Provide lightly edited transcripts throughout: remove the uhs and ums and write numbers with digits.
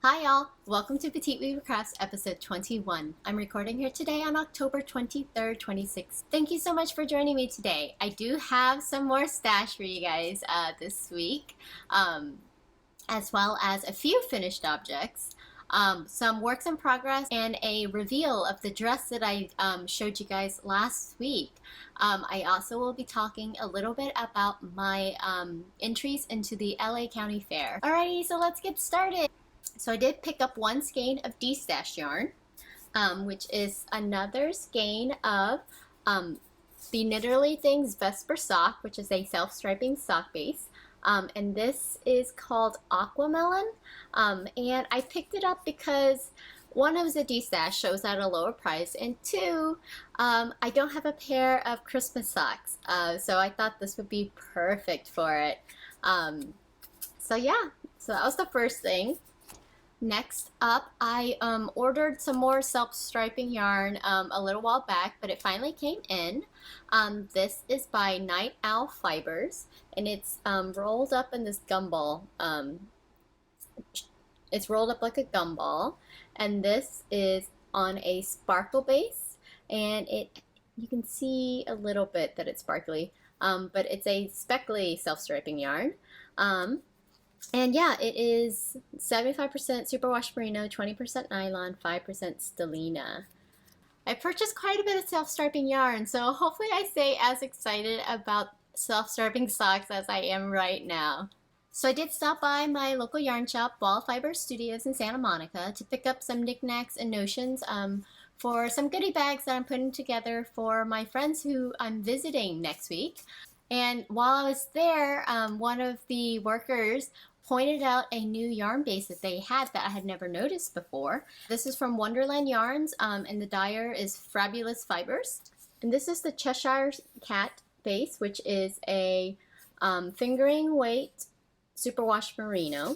Hi y'all, welcome to Petite Weaver Crafts episode 21. I'm recording here today on October 23rd, 26th. Thank you so much for joining me today. I do have some more stash for you guys this week, as well as a few finished objects, some works in progress, and a reveal of the dress that I showed you guys last week. I also will be talking a little bit about my entries into the LA County Fair. Alrighty, so let's get started. So I did pick up one skein of D-Stash yarn, which is another skein of the Knitterly Things Vesper sock, which is a self-striping sock base. And this is called Aquamelon. And I picked it up because one, it was a D-Stash, so it was at a lower price, and two, I don't have a pair of Christmas socks, so I thought this would be perfect for it. So yeah, so that was the first thing. Next up, I ordered some more self-striping yarn a little while back, but it finally came in. This is by Night Owl Fibers, and it's rolled up in this gumball. It's rolled up like a gumball, and this is on a sparkle base, and you can see a little bit that it's sparkly, but it's a speckly self-striping yarn. And yeah, it is 75% superwash merino, 20% nylon, 5% stellina. I purchased quite a bit of self-striping yarn, so hopefully I stay as excited about self-striping socks as I am right now. So I did stop by my local yarn shop, Ball Fiber Studios in Santa Monica, to pick up some knickknacks and notions for some goodie bags that I'm putting together for my friends who I'm visiting next week. And while I was there, one of the workers pointed out a new yarn base that they had that I had never noticed before. This is from Wonderland Yarns, and the dyer is Fabulous Fibers. And this is the Cheshire Cat base, which is a fingering weight superwash merino,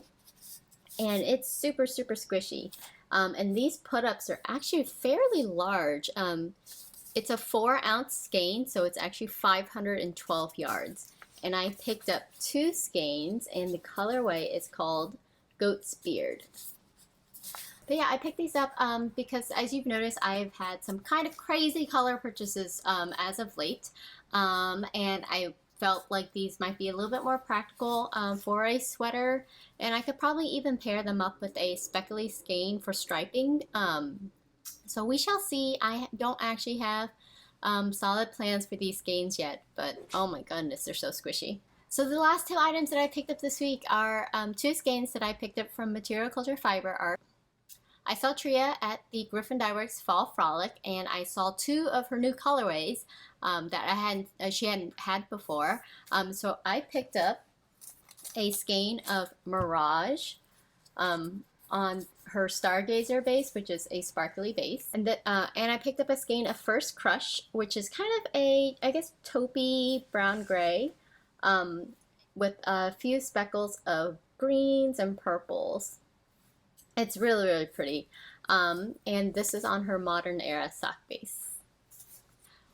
and it's super squishy. And these put-ups are actually fairly large. It's a 4-ounce skein, so it's actually 512 yards. And I picked up 2 skeins, and the colorway is called Goat's Beard. But yeah, I picked these up because, as you've noticed, I've had some kind of crazy color purchases as of late. And I felt like these might be a little bit more practical for a sweater. And I could probably even pair them up with a speckly skein for striping. So we shall see. I don't actually have solid plans for these skeins yet, but oh my goodness, they're so squishy. So the last 2 items that I picked up this week are 2 skeins that I picked up from Material Culture Fiber Art. I saw Tria at the Griffin Dye Works Fall Frolic, and I saw 2 of her new colorways that she hadn't had before. So I picked up a skein of Mirage on her Stargazer base, which is a sparkly base, and I picked up a skein of First Crush, which is kind of a, I guess, taupey brown gray, with a few speckles of greens and purples. It's really pretty, and this is on her Modern Era sock base.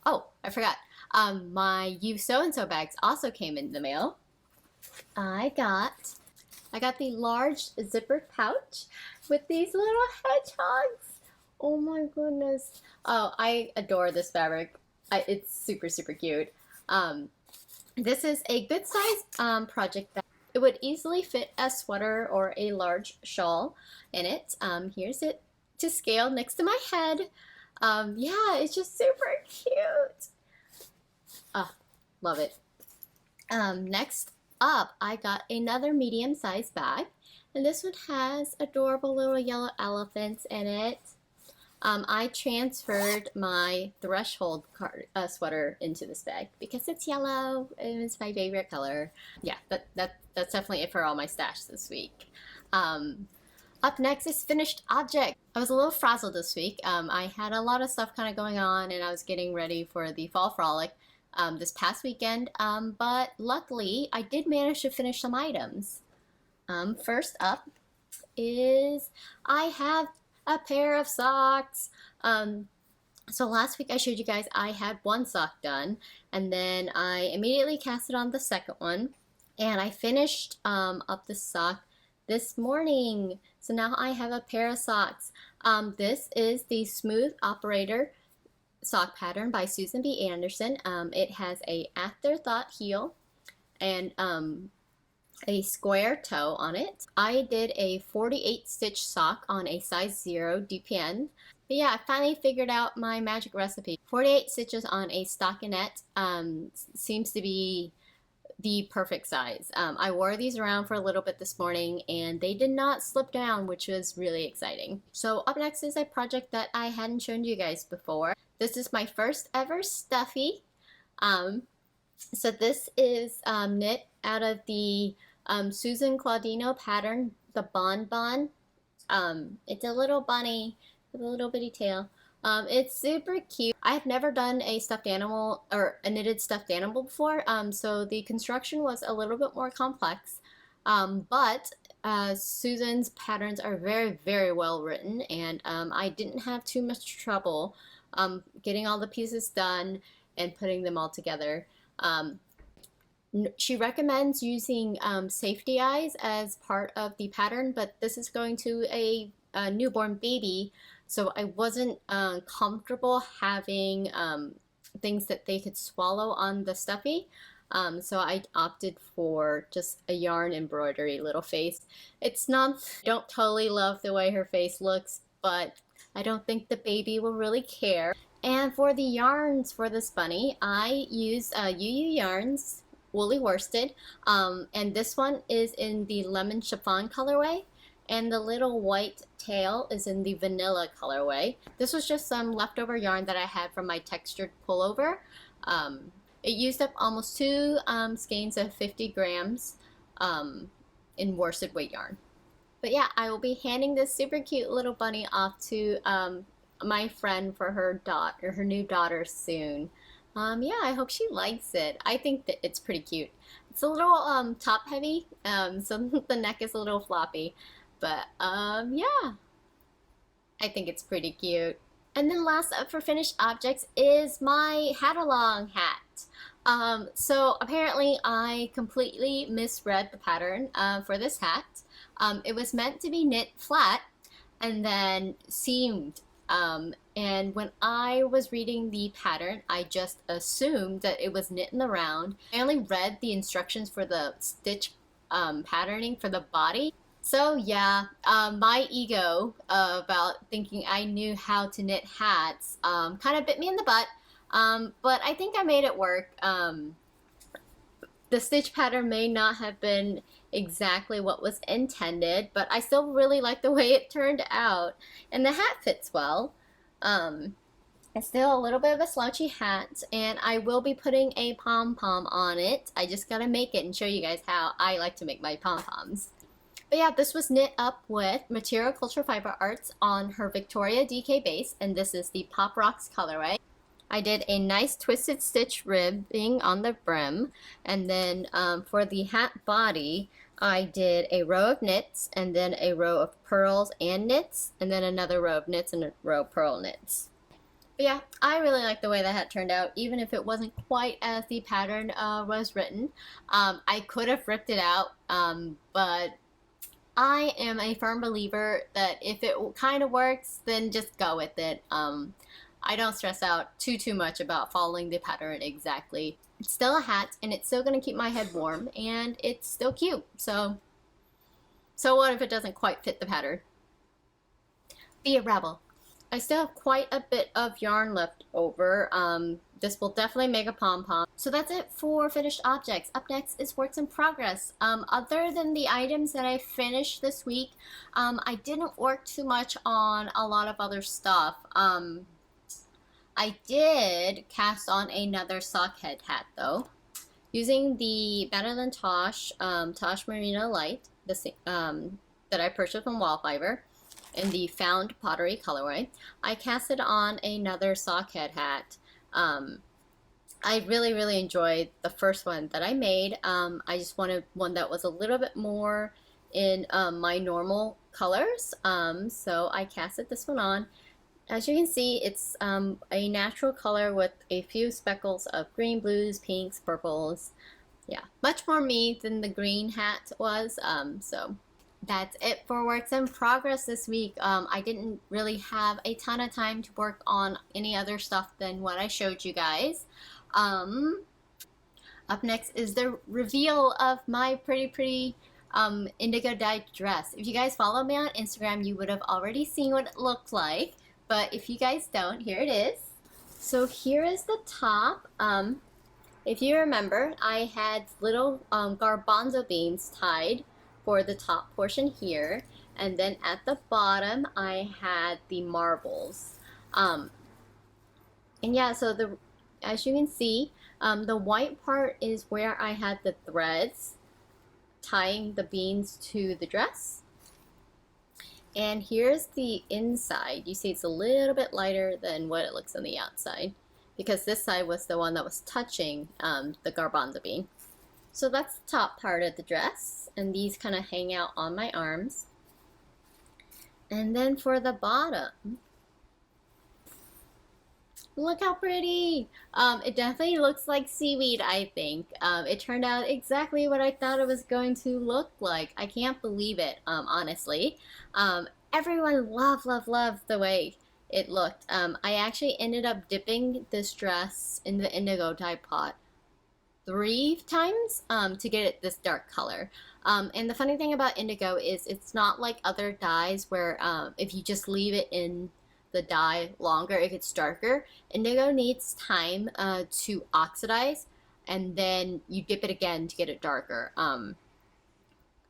Oh, I forgot. My EweSewanSew bags also came in the mail. I got the large zippered pouch with these little hedgehogs. Oh my goodness. Oh, I adore this fabric. It's super cute. This is a good size project bag. It would easily fit a sweater or a large shawl in it. Here's it to scale next to my head. Yeah, it's just super cute. Love it. Next up, I got another medium-sized bag, and this one has adorable little yellow elephants in it. I transferred my Threshold sweater into this bag because it's yellow and it's my favorite color. Yeah, that's definitely it for all my stash this week. Up next is finished object. I was a little frazzled this week. I had a lot of stuff kind of going on, and I was getting ready for the Fall Frolic this past weekend, but luckily I did manage to finish some items. First up is I have a pair of socks. So last week I showed you guys I had one sock done, and then I immediately casted on the second one, and I finished up the sock this morning. So now I have a pair of socks. This is the Smooth Operator sock pattern by Susan B. Anderson. It has a afterthought heel and a square toe on it. I did a 48 stitch sock on a size 0 DPN. But yeah, I finally figured out my magic recipe. 48 stitches on a stockinette seems to be the perfect size. I wore these around for a little bit this morning and they did not slip down, which was really exciting. So up next is a project that I hadn't shown you guys before. This is my first ever stuffy. So this is knit out of the Susan Claudino pattern, the Bonbon. It's a little bunny with a little bitty tail. It's super cute. I have never done a stuffed animal or a knitted stuffed animal before, so the construction was a little bit more complex. But Susan's patterns are very, very well written, and I didn't have too much trouble getting all the pieces done and putting them all together. She recommends using safety eyes as part of the pattern, but this is going to a newborn baby, so I wasn't comfortable having things that they could swallow on the stuffy. So I opted for just a yarn embroidery little face. It's not, I don't totally love the way her face looks, but I don't think the baby will really care. And for the yarns for this bunny, I used EweSewanSew woolly worsted, and this one is in the lemon chiffon colorway, and the little white tail is in the vanilla colorway. This was just some leftover yarn that I had from my textured pullover. It used up almost 2 skeins of 50 grams in worsted weight yarn. But yeah, I will be handing this super cute little bunny off to my friend for her new daughter soon. Yeah, I hope she likes it. I think that it's pretty cute. It's a little top heavy, so the neck is a little floppy, but yeah, I think it's pretty cute. And then last up for finished objects is my hat-along hat. So apparently I completely misread the pattern for this hat. It was meant to be knit flat and then seamed. And when I was reading the pattern, I just assumed that it was knit in the round. I only read the instructions for the stitch patterning for the body. So yeah, my ego about thinking I knew how to knit hats kind of bit me in the butt, but I think I made it work. The stitch pattern may not have been exactly what was intended, but I still really like the way it turned out, and the hat fits well. It's still a little bit of a slouchy hat, and I will be putting a pom-pom on it. I just gotta make it and show you guys how I like to make my pom-poms. But yeah, this was knit up with Material Culture Fiber Arts on her Victoria DK base, and this is the Poprocks colorway. I did a nice twisted stitch ribbing on the brim, and then for the hat body, I did a row of knits, and then a row of purls and knits, and then another row of knits and a row of purl knits. But yeah, I really like the way that hat turned out, even if it wasn't quite as the pattern was written. I could have ripped it out, but I am a firm believer that if it kind of works, then just go with it. I don't stress out too much about following the pattern exactly. It's still a hat, and it's still going to keep my head warm, and it's still cute. So what if it doesn't quite fit the pattern? Be a rebel. I still have quite a bit of yarn left over. This will definitely make a pom-pom. So that's it for finished objects. Up next is works in progress. Other than the items that I finished this week, I didn't work too much on a lot of other stuff. I did cast on another Sockhead hat though, using the Madeline Tosh Merino Light that I purchased from Wallfiber in the Found Pottery colorway. I casted on another Sockhead hat. I really enjoyed the first one that I made. I just wanted one that was a little bit more in my normal colors, so I casted this one on. As you can see, it's a natural color with a few speckles of green, blues, pinks, purples. Yeah, much more me than the green hat was, so That's it for works in progress this week. I didn't really have a ton of time to work on any other stuff than what I showed you guys. Um, Up next is the reveal of my pretty indigo dyed dress. If you guys follow me on Instagram, you would have already seen what it looked like. But if you guys don't, here it is. So here is the top. If you remember, I had little garbanzo beans tied for the top portion here. And then at the bottom, I had the marbles. Um, and yeah, so as you can see, the white part is where I had the threads tying the beans to the dress. And here's the inside. You see it's a little bit lighter than what it looks on the outside because this side was the one that was touching the garbanzo bean. So that's the top part of the dress, and these kind of hang out on my arms. And then for the bottom, look how pretty! It definitely looks like seaweed, I think. It turned out exactly what I thought it was going to look like. I can't believe it, honestly. Everyone loved the way it looked. I actually ended up dipping this dress in the indigo dye pot 3 times to get it this dark color. And the funny thing about indigo is it's not like other dyes where if you just leave it in the dye longer, it gets darker. Indigo needs time to oxidize, and then you dip it again to get it darker.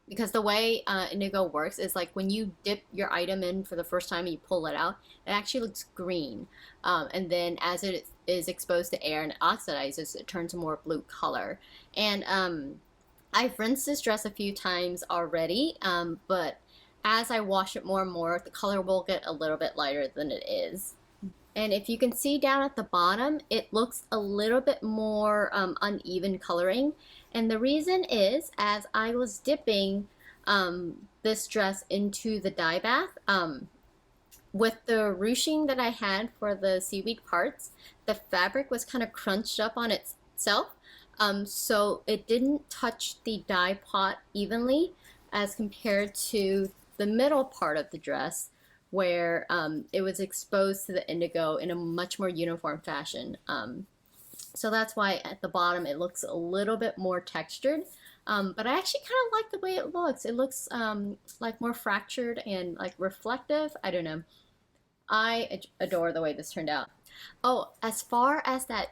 Because the way indigo works is like when you dip your item in for the first time and you pull it out, it actually looks green. And then as it is exposed to air and it oxidizes, it turns a more blue color. And I've rinsed this dress a few times already, but as I wash it more and more, the color will get a little bit lighter than it is. And if you can see down at the bottom, it looks a little bit more uneven coloring. And the reason is, as I was dipping this dress into the dye bath, with the ruching that I had for the seaweed parts, the fabric was kind of crunched up on itself. So it didn't touch the dye pot evenly as compared to the middle part of the dress where it was exposed to the indigo in a much more uniform fashion. So that's why at the bottom it looks a little bit more textured. But I actually kind of like the way it looks. It looks like more fractured and like reflective. I don't know. I adore the way this turned out. Oh, as far as that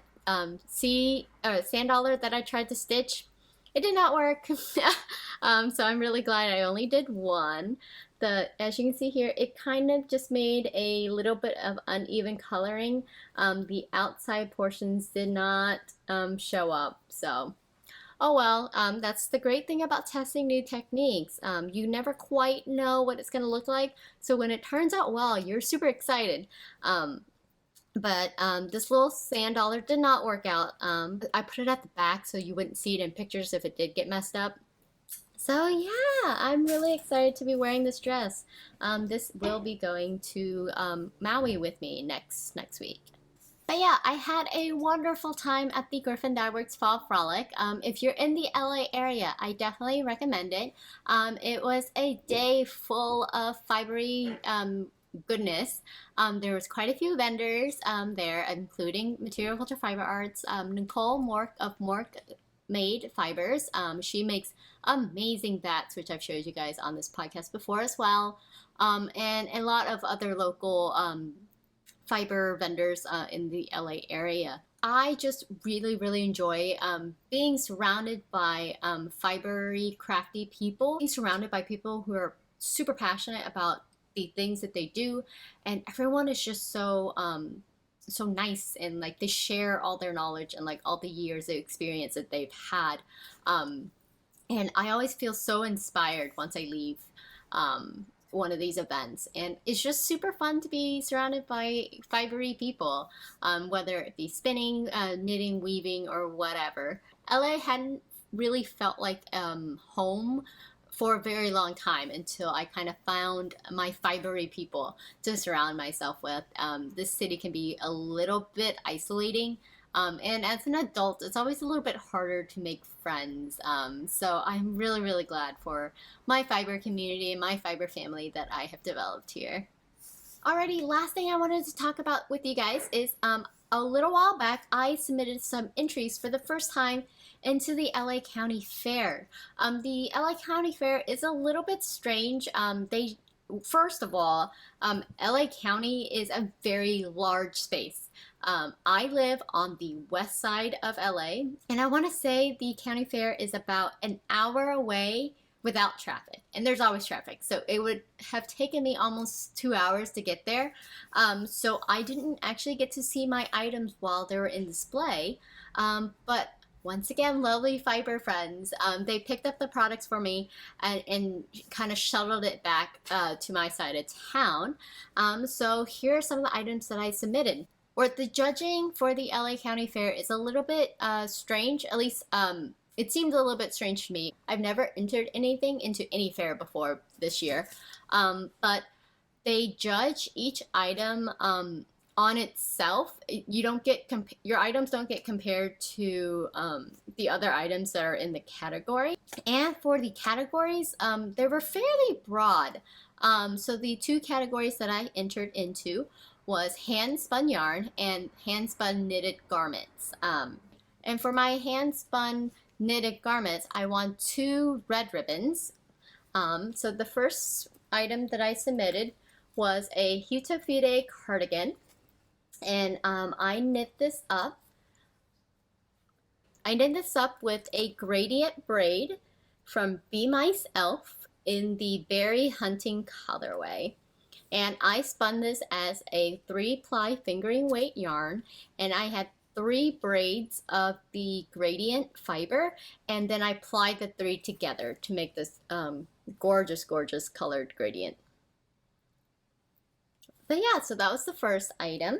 sand dollar that I tried to stitch, it did not work. So I'm really glad I only did one. As you can see here, it kind of just made a little bit of uneven coloring. The outside portions did not show up, so oh well. That's the great thing about testing new techniques. You never quite know what it's going to look like, so when it turns out well, you're super excited. But this little sand dollar did not work out. I put it at the back so you wouldn't see it in pictures if it did get messed up. So yeah, I'm really excited to be wearing this dress. This will be going to Maui with me next week. But yeah, I had a wonderful time at the Griffin Dye Works Fall Frolic. If you're in the LA area, I definitely recommend it. It was a day full of fibery goodness. There was quite a few vendors there, including Material Culture Fiber Arts, Nicole Mork of Mork Made Fibers. She makes amazing bats, which I've showed you guys on this podcast before as well, and a lot of other local fiber vendors in the LA area. I just really enjoy being surrounded by fibery, crafty people, being surrounded by people who are super passionate about the things that they do, and everyone is just so so nice, and like they share all their knowledge and like all the years of experience that they've had. And I always feel so inspired once I leave one of these events, and it's just super fun to be surrounded by fibery people, whether it be spinning, knitting, weaving, or whatever. LA hadn't really felt like home for a very long time until I kind of found my fibery people to surround myself with. This city can be a little bit isolating, And as an adult, it's always a little bit harder to make friends. So I'm really, really glad for my fiber community and my fiber family that I have developed here. Alrighty, last thing I wanted to talk about with you guys is a little while back I submitted some entries for the first time into the LA County Fair. The LA County Fair is a little bit strange. First of all, LA County is a very large space. I live on the west side of LA, and I want to say the county fair is about an hour away without traffic, and there's always traffic, so it would have taken me almost 2 hours to get there. So I didn't actually get to see my items while they were in display, but once again, lovely fiber friends, they picked up the products for me and kind of shuttled it back to my side of town. So here are some of the items that I submitted. Or the judging for the LA County Fair is a little bit strange, at least it seemed a little bit strange to me. I've never entered anything into any fair before this year, but they judge each item on itself. You don't get your items don't get compared to the other items that are in the category. And for the categories, they were fairly broad. So the two categories that I entered into was handspun yarn and handspun knitted garments. And for my handspun knitted garments, I won 2 red ribbons. So the first item that I submitted was a Hitofude cardigan, and I knit this up. I knit this up with a gradient braid from BeeMiceElf in the berry hunting colorway. And I spun this as a 3-ply fingering weight yarn, and I had 3 braids of the gradient fiber, and then I plied the 3 together to make this gorgeous, gorgeous colored gradient. But yeah, so that was the first item.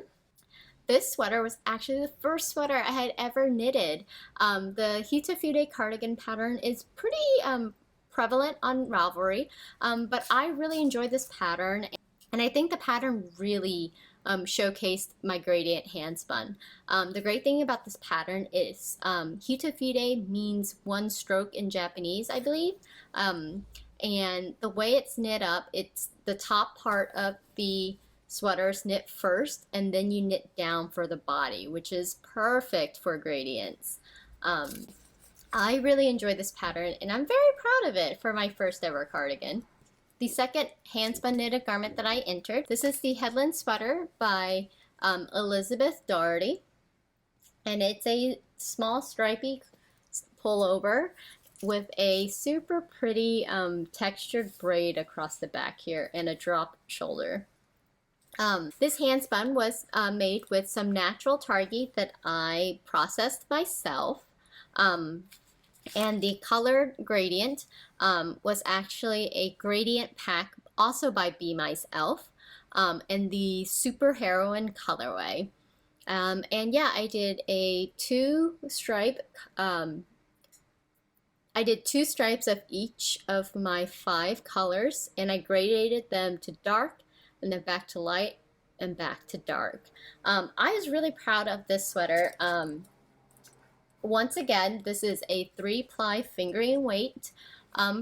This sweater was actually the first sweater I had ever knitted. The Hitofude cardigan pattern is pretty prevalent on Ravelry, but I really enjoyed this pattern, and I think the pattern really showcased my gradient handspun. The great thing about this pattern is Hitofude means 1 stroke in Japanese, I believe. And the way it's knit up, it's the top part of the sweaters knit first, and then you knit down for the body, which is perfect for gradients. I really enjoy this pattern, and I'm very proud of it for my first ever cardigan. The second handspun knitted garment that I entered, this is the Headlands Flutter by Elizabeth Doherty, and it's a small stripy pullover with a super pretty textured braid across the back here and a drop shoulder. This handspun was made with some natural targhee that I processed myself, and the colored gradient was actually a gradient pack also by BeeMiceElf in the Superheroine colorway. And yeah, I did a 2 stripes of each of my 5 colors, and I gradated them to dark and then back to light and back to dark. I was really proud of this sweater. Once again, this is a 3-ply fingering weight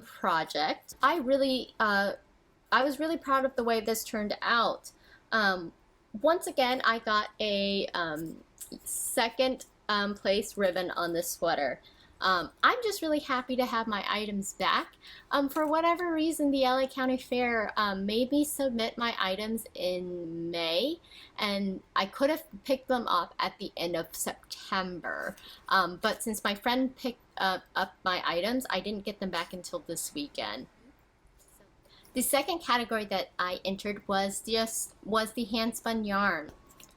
project. I was really proud of the way this turned out. Once again, I got a second place ribbon on this sweater. I'm just really happy to have my items back. For whatever reason, the LA County Fair made me submit my items in May, and I could have picked them up at the end of September. But since my friend picked up my items, I didn't get them back until this weekend. The second category that I entered was the handspun yarn.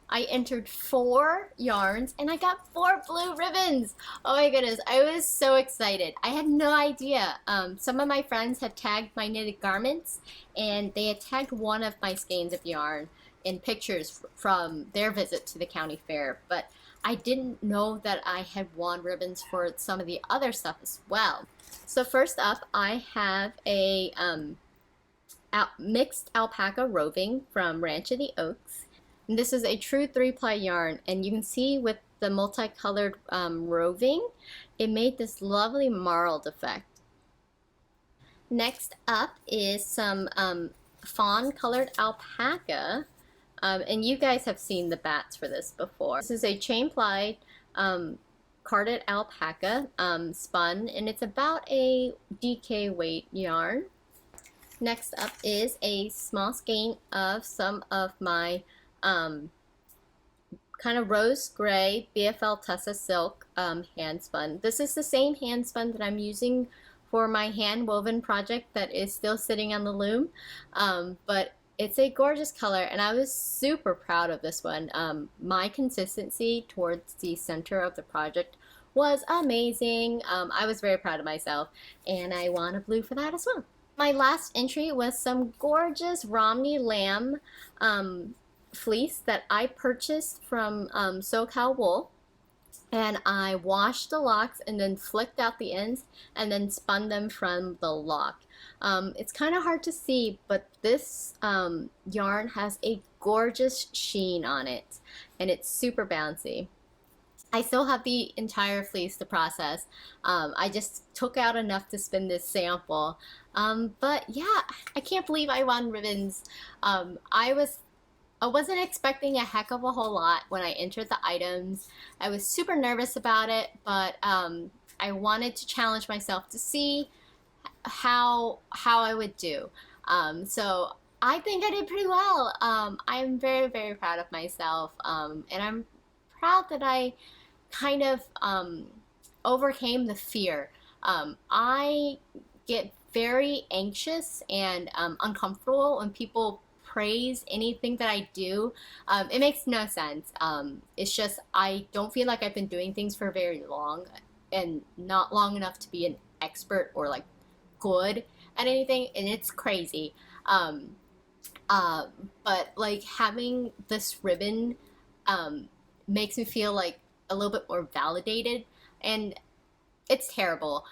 I entered 4 yarns and I got 4 blue ribbons. Oh my goodness, I was so excited. I had no idea. Some of my friends had tagged my knitted garments, and they had tagged one of my skeins of yarn in pictures from their visit to the county fair, but I didn't know that I had won ribbons for some of the other stuff as well. So first up, I have a mixed alpaca roving from Ranch of the Oaks. And this is a true 3-ply yarn, and you can see with the multicolored roving, it made this lovely marled effect. Next up is some fawn colored alpaca. And you guys have seen the bats for this before. This is a chain plied carded alpaca spun, and it's about a DK weight yarn. Next up is a small skein of some of my kind of rose gray BFL Tussa silk handspun. This is the same handspun that I'm using for my hand woven project that is still sitting on the loom, but it's a gorgeous color, and I was super proud of this one. My consistency towards the center of the project was amazing. I was very proud of myself, and I won a blue for that as well. My last entry was some gorgeous Romney lamb fleece that I purchased from SoCal Wool. And I washed the locks and then flicked out the ends and then spun them from the lock. It's kind of hard to see, but this yarn has a gorgeous sheen on it, and it's super bouncy. I still have the entire fleece to process. I just took out enough to spin this sample. But yeah, I can't believe I won ribbons. I wasn't expecting a heck of a whole lot when I entered the items. I was super nervous about it, but I wanted to challenge myself to see how I would do. So I think I did pretty well. I'm very, very proud of myself, and I'm proud that I kind of overcame the fear. I get very anxious and uncomfortable when people praise anything that I do. It makes no sense. It's just I don't feel like I've been doing things for very long, and not long enough to be an expert or like good at anything, and it's crazy. But like having this ribbon makes me feel like a little bit more validated, and it's terrible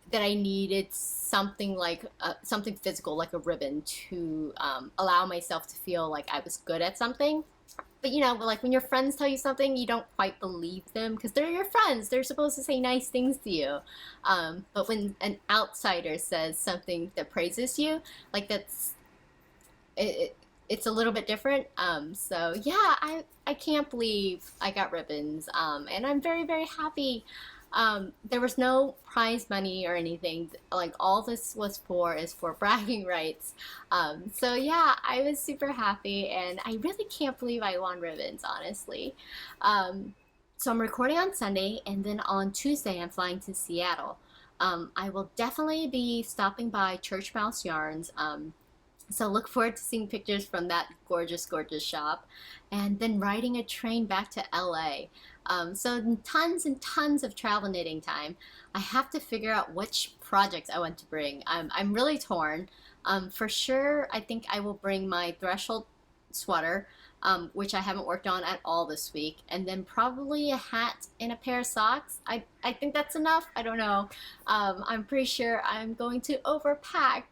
that I needed something like something physical like a ribbon to allow myself to feel like I was good at something. But you know, like when your friends tell you something, you don't quite believe them because they're your friends. They're supposed to say nice things to you. But when an outsider says something that praises you, like it's a little bit different. So yeah, I can't believe I got ribbons, and I'm very, very happy. There was no prize money or anything. Like all this was for is for bragging rights. So yeah, I was super happy, and I really can't believe I won ribbons, honestly. So I'm recording on Sunday, and then on Tuesday I'm flying to Seattle. I will definitely be stopping by Church Mouse Yarns. So look forward to seeing pictures from that gorgeous, gorgeous shop, and then riding a train back to LA. So tons and tons of travel knitting time. I have to figure out which projects I want to bring. I'm really torn. For sure, I think I will bring my threshold sweater, which I haven't worked on at all this week, and then probably a hat and a pair of socks. I think that's enough. I don't know. I'm pretty sure I'm going to overpack,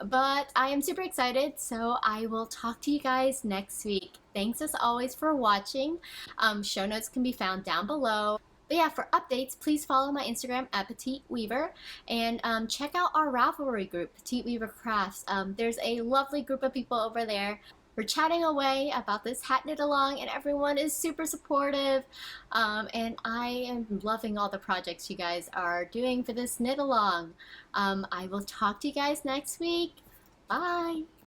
but I am super excited, so I will talk to you guys next week. Thanks as always for watching. Show notes can be found down below. But yeah, for updates, please follow my Instagram at Petite Weaver, and check out our Ravelry group, Petite Weaver Crafts. There's a lovely group of people over there. We're chatting away about this hat knit along, and everyone is super supportive. And I am loving all the projects you guys are doing for this knit along. I will talk to you guys next week. Bye.